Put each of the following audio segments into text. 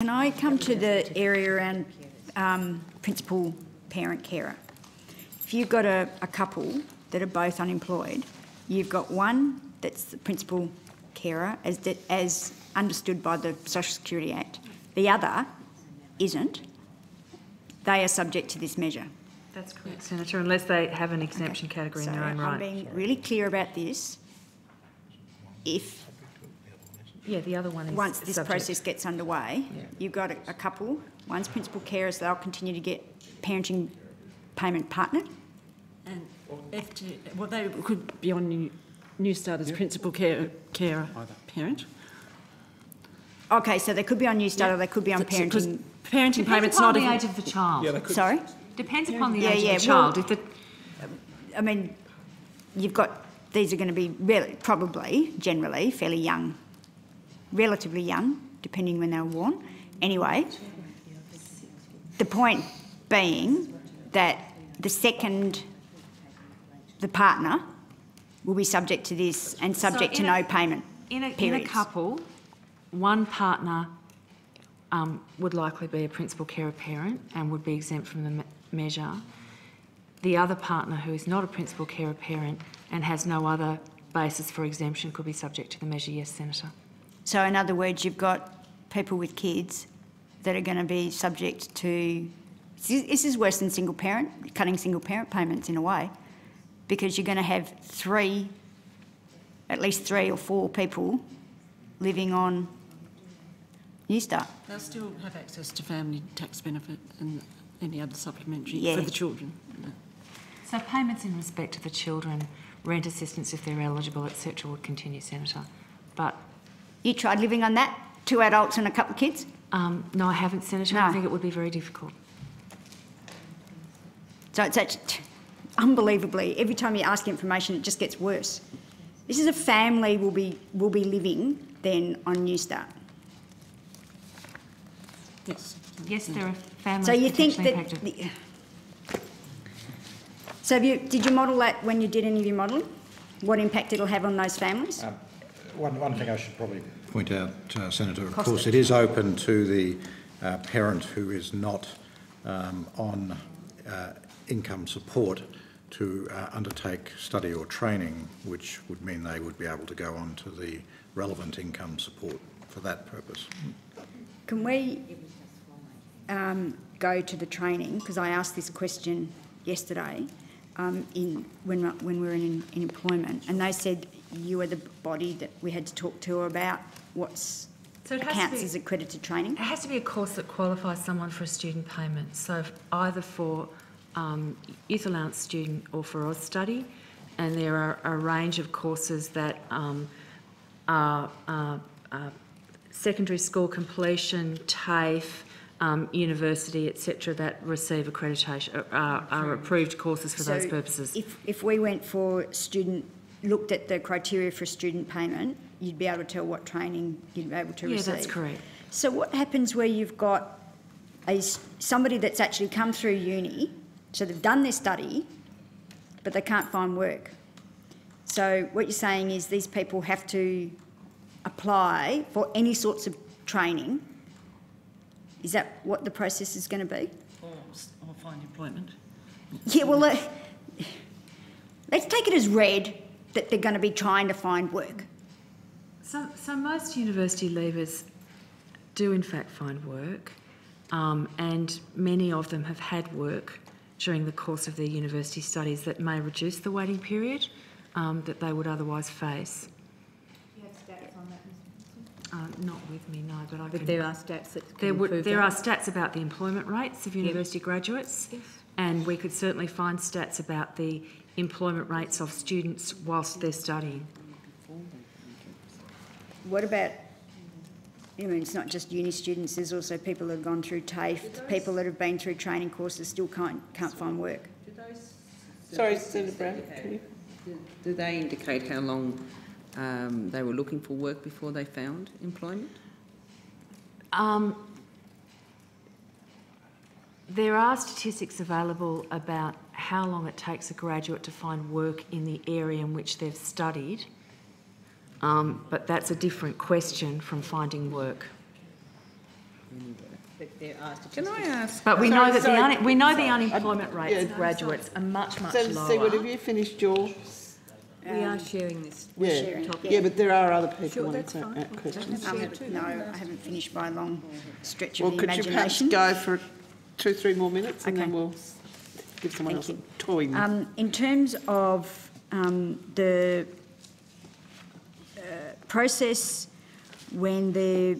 Can I come to the area around principal parent carer? If you've got a couple that are both unemployed, you've got one that's the principal carer as understood by the Social Security Act. The other isn't. They are subject to this measure. That's correct, Senator, unless they have an exemption category in their own right. I'm being really clear about this. The other one is once this subject. process gets underway, you've got a couple, one's principal carers, they'll continue to get parenting payment partnered. And they could be on New Start as principal carer parent. Okay, so they could be on New Start or they could be on parenting. Parenting payments not not the age of the child. Sorry? Depends upon the age of the child. Well, I mean, you've got, these are going to be probably, generally, fairly young, relatively young, depending when they were born. Anyway, the point being that the partner will be subject to this and subject to no payment. In a couple, one partner would likely be a principal carer parent and would be exempt from the measure. The other partner, who is not a principal carer parent and has no other basis for exemption, could be subject to the measure, yes, Senator. So in other words, you've got people with kids that are going to be subject to... This is worse than single parent, cutting single parent payments in a way, because you're going to have at least three or four people living on New Start. They'll still have access to family tax benefit and any other supplementary for the children. So payments in respect to the children, rent assistance if they're eligible, etc., would continue, Senator. But you tried living on that? 2 adults and a couple of kids? No, I haven't, Senator. No. I think it would be very difficult. So it's unbelievably, every time you ask information, it just gets worse. This is a family will be living then on New Start. Yes, there are families. So you think that? Did you model that when you did any of your modelling? What impact it'll have on those families? One thing I should probably point out, Senator, of course, it is open to the parent who is not on income support to undertake study or training, which would mean they would be able to go on to the relevant income support for that purpose. Can we go to the training? Because I asked this question yesterday when we were in employment, and they said you were the body that we had to talk to about what's counts as accredited training. It has to be a course that qualifies someone for a student payment, so either for youth allowance student or for Oz study, and there are a range of courses that are secondary school completion, TAFE, university, etc., that receive accreditation, are approved courses for those purposes. If we went for looked at the criteria for student payment, you'd be able to tell what training you'd be able to receive. Yeah, that's correct. So what happens where you've got somebody that's actually come through uni, so they've done their study, but they can't find work? So what you're saying is these people have to apply for any sorts of training. Is that what the process is going to be? Or find employment. Yeah, well, let's take it as read that they're going to be trying to find work. So most university leavers do in fact find work, and many of them have had work during the course of their university studies that may reduce the waiting period that they would otherwise face. Do you have stats on that, Mr. Not with me, no, but there are stats that there are stats about the employment rates of university graduates, and we could certainly find stats about the employment rates of students whilst they're studying. What about, I mean, it's not just uni students, there's also people that have gone through TAFE, people that have been through training courses still can't find work. Sorry, Senator Brown, do they indicate how long they were looking for work before they found employment? There are statistics available about how long it takes a graduate to find work in the area in which they've studied, but that's a different question from finding work. But there are Can I ask? But we know that sorry. the unemployment rates Yeah. of graduates are much So, lower. Siewert, have you finished your... we are sharing this Yeah, topic. yeah, but there are other people Sure, wanting that's to fine. ask questions. No, I haven't finished by a long stretch Well, of the could you perhaps imagination. go for 2-3 more minutes and then Okay. we'll give someone Thank else a toy. In terms of the process when the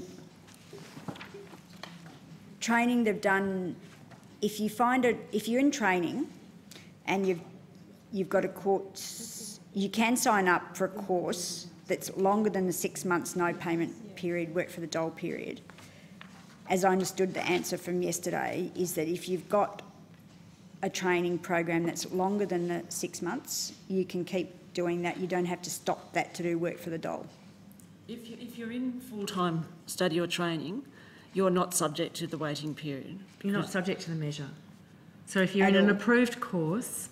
training they've done, if you're in training and you've got a course, you can sign up for a course that's longer than the 6 months no payment period, work for the dole period. As I understood the answer from yesterday, is that if you've got a training program that's longer than the 6 months, you can keep doing that. You don't have to stop that to do work for the dole. If you're in full-time study or training, you're not subject to the waiting period. You're not subject to the measure. So if you're in At an all. approved course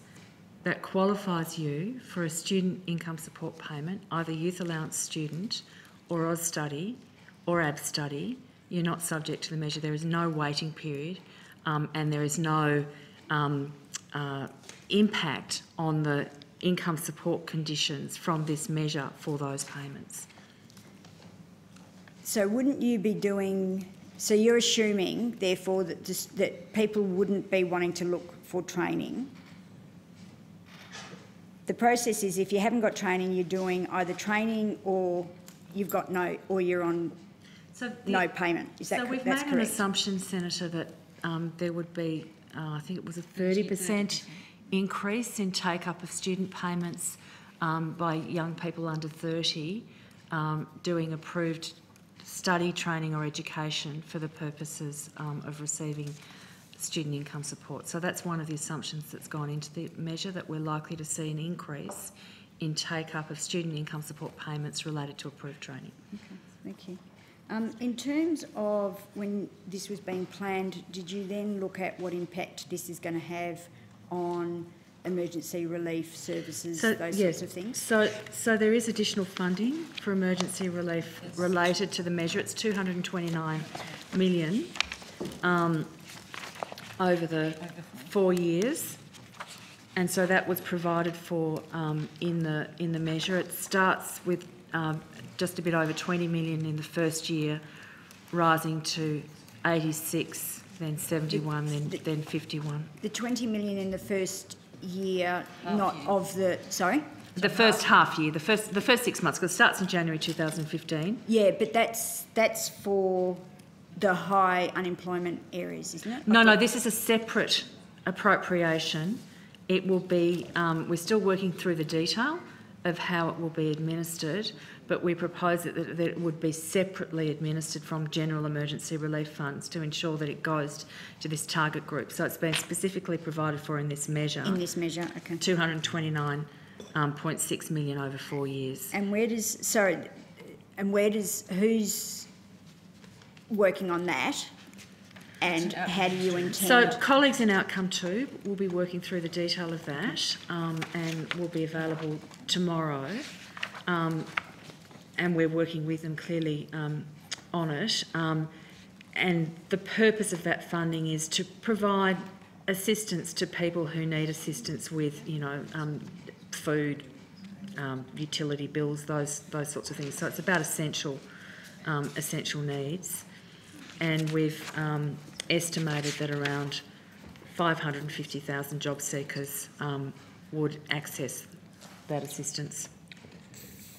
that qualifies you for a student income support payment, either youth allowance student or Oz study or AB study, you're not subject to the measure. There is no waiting period and there is no impact on the income support conditions from this measure for those payments. So wouldn't you be doing... So you're assuming, therefore, that people wouldn't be wanting to look for training. The process is if you haven't got training, you're doing either training or you've got or you're on no payment. Is that So we've that's made an correct? assumption, Senator, that there would be, I think it was a 30% increase in take-up of student payments by young people under 30 doing approved study, training or education for the purposes of receiving student income support. So that's one of the assumptions that's gone into the measure, that we're likely to see an increase in take-up of student income support payments related to approved training. Okay, thank you. In terms of when this was being planned, did you then look at what impact this is going to have on emergency relief services, those sorts of things? So there is additional funding for emergency relief related to the measure. It's 229 million over the 4 years, and so that was provided for in the measure. It starts with just a bit over 20 million in the first year, rising to 86, then 71, then 51. The 20 million in the first year, not of the... Sorry? The first half year, the first 6 months, because it starts in January 2015. Yeah, but that's for the high unemployment areas, isn't it? No, this is a separate appropriation. It will be, we're still working through the detail of how it will be administered, but we propose that it would be separately administered from general emergency relief funds to ensure that it goes to this target group. So it's been specifically provided for in this measure. In this measure, okay. 229.6 million over 4 years. And who's working on that? And how do you intend... So colleagues in Outcome 2 will be working through the detail of that and will be available tomorrow. And we're working with them clearly on it. And the purpose of that funding is to provide assistance to people who need assistance with, food, utility bills, those sorts of things. So it's about essential needs. And we've estimated that around 550,000 job seekers would access that assistance.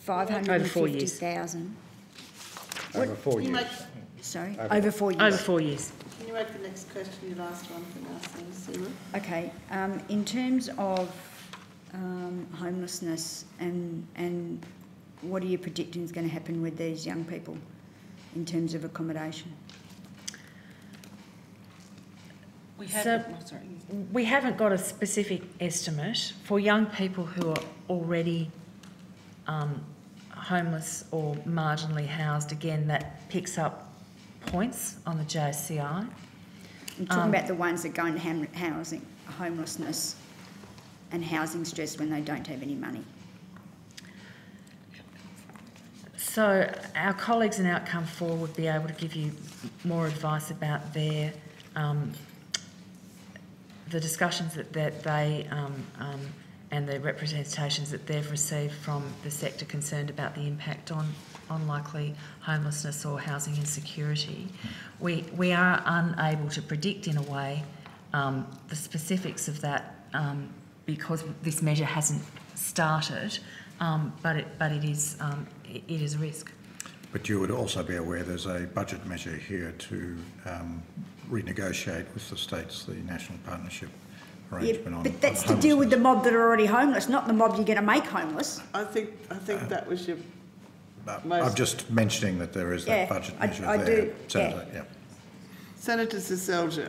550,000. Over 4 years. Sorry, over 4 years. Over 4 years. Can you make the next question your last one for now, Senator Siewert? Okay, in terms of homelessness and what are you predicting is going to happen with these young people in terms of accommodation? We haven't got a specific estimate. For young people who are already homeless or marginally housed, again, that picks up points on the JSCI. I'm talking about the ones that go into housing, homelessness and housing stress when they don't have any money. So our colleagues in Outcome 4 would be able to give you more advice about their the discussions that they and the representations that they've received from the sector concerned about the impact on likely homelessness or housing insecurity. We are unable to predict in a way the specifics of that because this measure hasn't started, but it is a risk. But you would also be aware there's a budget measure here to renegotiate with the states the national partnership arrangement on. But that's to deal with the mob that are already homeless, not the mob you're going to make homeless. I think that was your I'm just mentioning that there is that budget measure I there, do, Senator. Yeah. Senator Seselja.